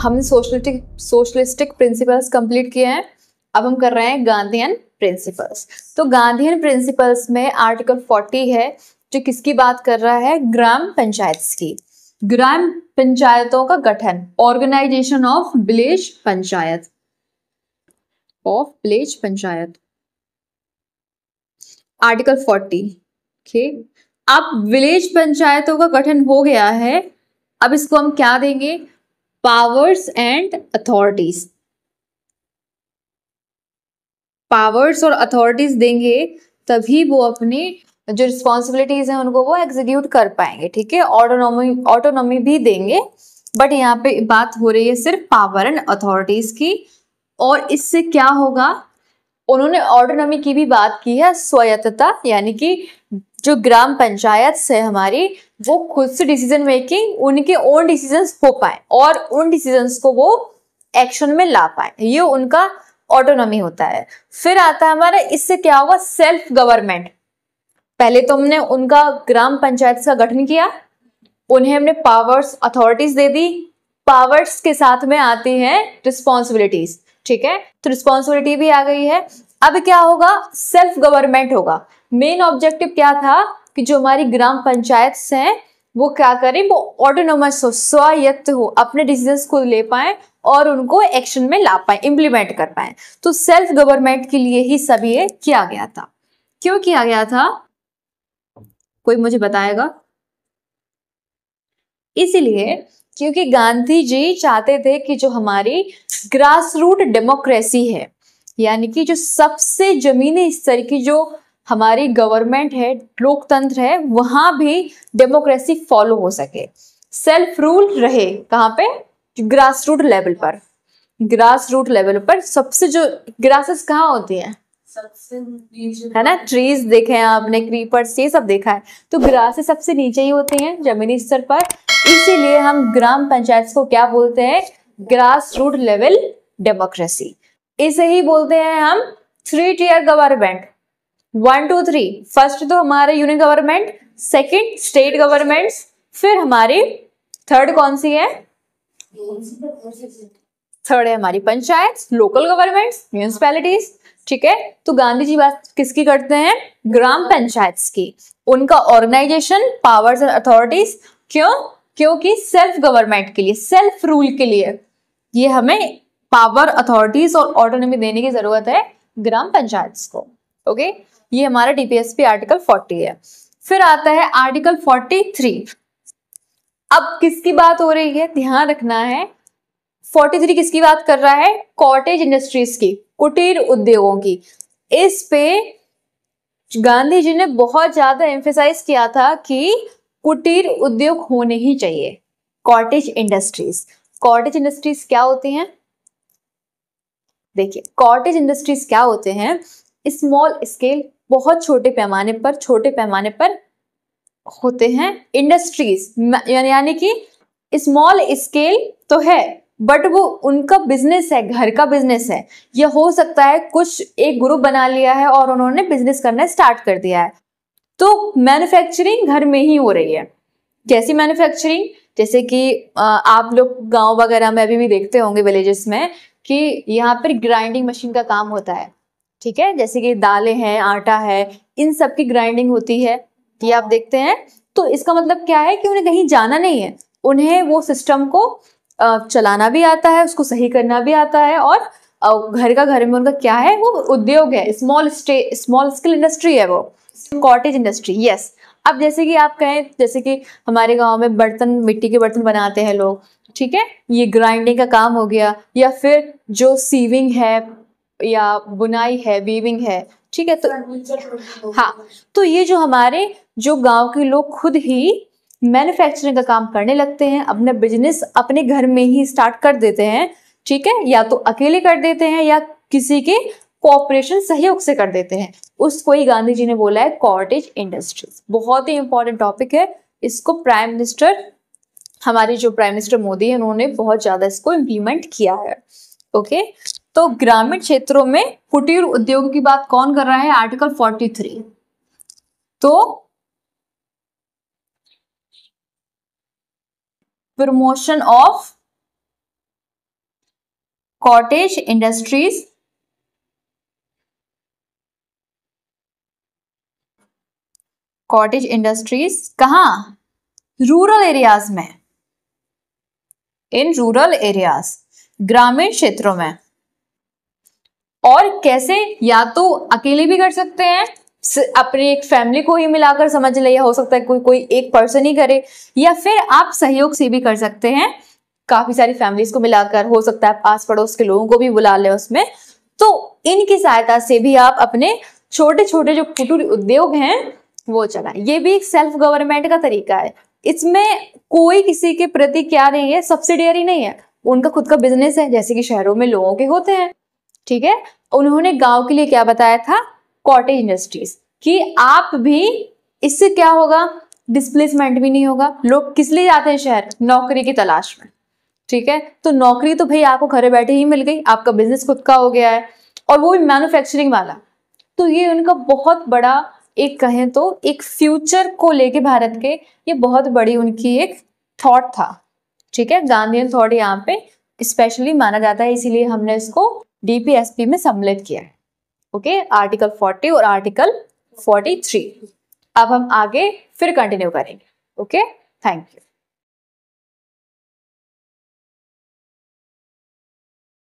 हमने socialistic principles complete किए हैं। अब हम कर रहे हैं गांधीयन प्रिंसिपल्स। तो गांधीयन प्रिंसिपल्स में आर्टिकल 40 है जो किसकी बात कर रहा है, ग्राम पंचायत की। ग्राम पंचायतों का गठन, organisation of village panchayat, article 40। Okay, अब विलेज पंचायतों का गठन हो गया है, अब इसको हम क्या देंगे, पावर्स एंड अथॉरिटीज। पावर्स और अथॉरिटीज देंगे तभी वो अपनी जो रिस्पॉन्सिबिलिटीज हैं उनको वो एग्जीक्यूट कर पाएंगे। ठीक है, ऑटोनॉमी भी देंगे, बट यहाँ पे बात हो रही है सिर्फ पावर एंड अथॉरिटीज की। और इससे क्या होगा, उन्होंने ऑटोनॉमी की भी बात की है, स्वायत्तता, यानी कि जो ग्राम पंचायत है हमारी, वो खुद से डिसीजन मेकिंग, उनके ओन डिसीजंस हो पाए और उन डिसीजंस को वो एक्शन में ला पाए, ये उनका ऑटोनॉमी होता है। फिर आता है हमारा, इससे क्या होगा, सेल्फ गवर्नमेंट। पहले तो हमने उनका ग्राम पंचायत का गठन किया, उन्हें हमने पावर्स अथॉरिटीज दे दी, पावर्स के साथ में आती हैं रिस्पॉन्सिबिलिटीज। ठीक है, तो रिस्पॉन्सिबिलिटी भी आ गई है। अब क्या होगा, सेल्फ गवर्नमेंट होगा। मेन ऑब्जेक्टिव क्या था कि जो हमारी ग्राम पंचायत हैं वो क्या करें, वो ऑटोनोमस हो, स्वायत्त हो, अपने डिसीजंस को ले पाए और उनको एक्शन में ला पाए, इंप्लीमेंट कर पाए। तो सेल्फ गवर्नमेंट के लिए ही सब ये किया गया था। क्यों किया गया था, कोई मुझे बताएगा? इसलिए क्योंकि गांधी जी चाहते थे कि जो हमारी ग्रास रूट डेमोक्रेसी है, यानी कि जो सबसे जमीनी स्तर की जो हमारी गवर्नमेंट है, लोकतंत्र है, वहां भी डेमोक्रेसी फॉलो हो सके, सेल्फ रूल रहे। कहाँ पे, ग्रास रूट लेवल पर। ग्रास रूट लेवल पर सबसे जो ग्रासेस कहाँ होती हैं, है ना, ट्रीज देखे हैं आपने, क्रीपर्स, ये सब देखा है। तो ग्रासेस सबसे नीचे ही होती हैं जमीनी स्तर पर, इसीलिए हम ग्राम पंचायत को क्या बोलते हैं, ग्रास रूट लेवल डेमोक्रेसी। इसे ही बोलते हैं हम 3 टियर गवर्नमेंट, 1 2 3। फर्स्ट तो हमारे union government, second state government, फिर हमारी थर्ड कौन सी है, थर्ड है हमारी पंचायत, लोकल गवर्नमेंट, म्यूनिसिपैलिटीज। ठीक है, तो गांधी जी बात किसकी करते हैं, ग्राम पंचायत की। उनका ऑर्गेनाइजेशन, पावर्स एंड अथॉरिटीज, क्यों, क्योंकि सेल्फ गवर्नमेंट के लिए, सेल्फ रूल के लिए ये हमें पावर, अथॉरिटीज और ऑटोनॉमी देने की जरूरत है ग्राम पंचायत को। ओके, ये हमारा डीपीएसपी आर्टिकल 40 है। फिर आता है आर्टिकल 43। अब किसकी बात हो रही है, ध्यान रखना है, 43 किसकी बात कर रहा है, कॉटेज इंडस्ट्रीज की, कुटीर उद्योगों की। इस पे गांधी जी ने बहुत ज्यादा एम्फेसाइज किया था कि कुटीर उद्योग होने ही चाहिए, कॉटेज इंडस्ट्रीज। कॉटेज इंडस्ट्रीज क्या होती हैं, देखिए कॉटेज इंडस्ट्रीज क्या होते हैं, स्मॉल स्केल, बहुत छोटे पैमाने पर होते हैं इंडस्ट्रीज, यानी कि स्मॉल स्केल तो है बट वो उनका बिजनेस है, घर का बिजनेस है। यह हो सकता है कुछ एक ग्रुप बना लिया है और उन्होंने बिजनेस करना स्टार्ट कर दिया है, तो मैन्युफैक्चरिंग घर में ही हो रही है। कैसी मैन्युफैक्चरिंग, जैसे कि आप लोग गांव वगैरह में अभी भी देखते होंगे विलेजेस में कि यहाँ पर ग्राइंडिंग मशीन का काम होता है। ठीक है, जैसे कि दालें हैं, आटा है, इन सब की ग्राइंडिंग होती है, ये आप देखते हैं। तो इसका मतलब क्या है कि उन्हें कहीं जाना नहीं है, उन्हें वो सिस्टम को चलाना भी आता है, उसको सही करना भी आता है, और घर में उनका क्या है, वो उद्योग है, स्मॉल स्केल इंडस्ट्री है वो, कॉटेज इंडस्ट्री। यस, अब जैसे कि आप कहें, जैसे कि हमारे गांव में बर्तन, मिट्टी के बर्तन बनाते हैं लोग, ठीक है, ये ग्राइंडिंग का काम हो गया, या फिर जो सीविंग है या बुनाई है, वीविंग है, ठीक है। तो हाँ, तो ये जो हमारे जो गांव के लोग खुद ही मैन्युफैक्चरिंग का काम करने लगते हैं, अपना बिजनेस अपने घर में ही स्टार्ट कर देते हैं। ठीक है, या तो अकेले कर देते हैं या किसी के कोऑपरेशन, सहयोग से कर देते हैं, उसको ही गांधी जी ने बोला है कॉटेज इंडस्ट्रीज। बहुत ही इंपॉर्टेंट टॉपिक है, इसको प्राइम मिनिस्टर, हमारे जो प्राइम मिनिस्टर मोदी है, उन्होंने बहुत ज्यादा इसको इम्प्लीमेंट किया है। ओके, तो ग्रामीण क्षेत्रों में कुटीर उद्योग की बात कौन कर रहा है, आर्टिकल 43। तो प्रमोशन ऑफ कॉटेज इंडस्ट्रीज कहाँ? रूरल एरियाज में, इन रूरल एरियाज, ग्रामीण क्षेत्रों में। और कैसे? या तो अकेले भी कर सकते हैं, अपने एक फैमिली को ही मिलाकर समझ ले, या हो सकता है कोई एक पर्सन ही करे, या फिर आप सहयोग से भी कर सकते हैं, काफी सारी फैमिलीज को मिलाकर, हो सकता है आस पड़ोस के लोगों को भी बुला ले उसमें। तो इनकी सहायता से भी आप अपने छोटे छोटे जो कुटीर उद्योग हैं वो चलाएं। ये भी एक सेल्फ गवर्नमेंट का तरीका है। इसमें कोई किसी के प्रति क्या नहीं है, सब्सिडियरी नहीं है, उनका खुद का बिजनेस है, जैसे कि शहरों में लोगों के होते हैं। ठीक है, उन्होंने गांव के लिए क्या बताया था? कॉटेज इंडस्ट्रीज, कि आप भी, इससे क्या होगा? डिस्प्लेसमेंट भी नहीं होगा। लोग किस लिए जाते हैं शहर? नौकरी की तलाश में। ठीक है, तो नौकरी तो भाई आपको घर बैठे ही मिल गई, आपका बिजनेस खुद का हो गया है, और वो भी मैन्युफैक्चरिंग वाला। तो ये उनका बहुत बड़ा, एक कहें तो एक फ्यूचर को लेके भारत के, ये बहुत बड़ी उनकी एक थॉट था। ठीक है, गांधीयन थॉट यहाँ पे स्पेशली माना जाता है, इसीलिए हमने इसको डीपीएसपी में सम्मिलित किया है। ओके, आर्टिकल 40 और आर्टिकल 43। अब हम आगे फिर कंटिन्यू करेंगे। Okay, thank you.